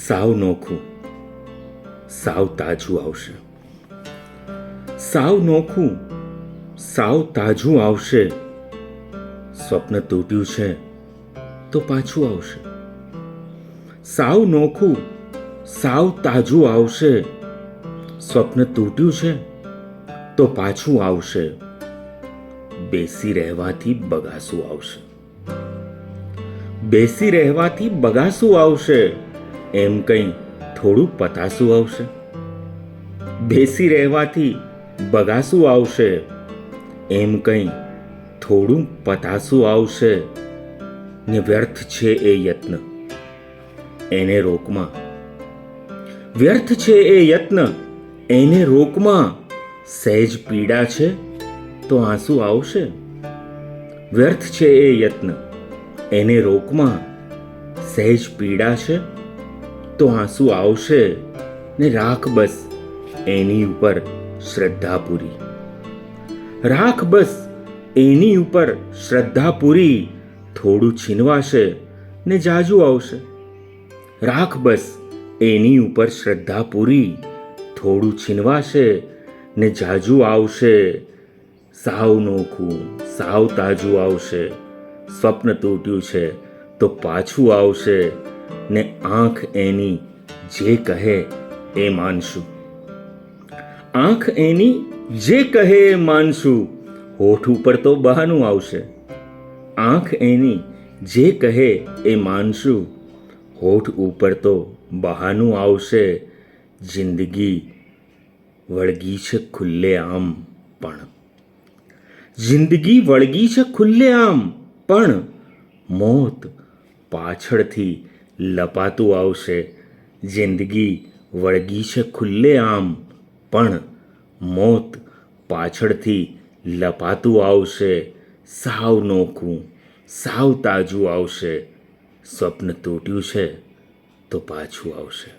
સાવ નોખું સાવ તાજું આવશે. સાવ નોખું સાવ તાજું આવશે. સ્વપ્ન તૂટ્યું છે તો પાછું આવશે. સાવ નોખું સાવ તાજું આવશે. સ્વપ્ન તૂટ્યું છે તો પાછું આવશે. બેસી રહેવાથી બગાસું આવશે. બેસી રહેવાથી બગાસું આવશે. એમ કંઈ થોડું પતાસું આવશે. બેસી રહેવાથી બગાસું આવશે. એમ કંઈ થોડું પતાસું આવશે. ને વ્યર્થ છે એ યત્ન એને રોકમાં. વ્યર્થ છે એ યત્ન એને રોકમાં. સહેજ પીડા છે તો આંસુ આવશે. વ્યર્થ છે એ યત્ન એને રોકમાં. સહેજ પીડા છે તો આંસુ આવશે. ને રાખ બસ એની ઉપર શ્રદ્ધા પૂરી. રાખ બસ એની ઉપર શ્રદ્ધા પૂરી. થોડું છીનવાશે ને જાજુ આવશે. રાખ બસ એની ઉપર શ્રદ્ધા પૂરી. થોડું છીનવાશે ને જાજુ આવશે. સાવ નોખું સાવ તાજું આવશે. સ્વપ્ન તૂટ્યું છે તો પાછું આવશે. ને આંખ એની જે કહે એ માનશું. આંખ એની જે કહે એ માનશું. હોઠ ઉપર તો બહાનું આવશે. આંખ એની જે કહે એ માનશું. હોઠ ઉપર તો બહાનું આવશે. જિંદગી વળગી છે ખુલ્લે આમ પણ. જિંદગી વળગી છે ખુલ્લે આમ પણ. મોત પાછળથી લપાતું આવશે. જિંદગી વળગી છે ખુલ્લે આમ પણ. મોત પાછળથી લપાતું આવશે. સાવ નોખું સાવ તાજું આવશે. સ્વપ્ન તૂટ્યું છે તો પાછું આવશે.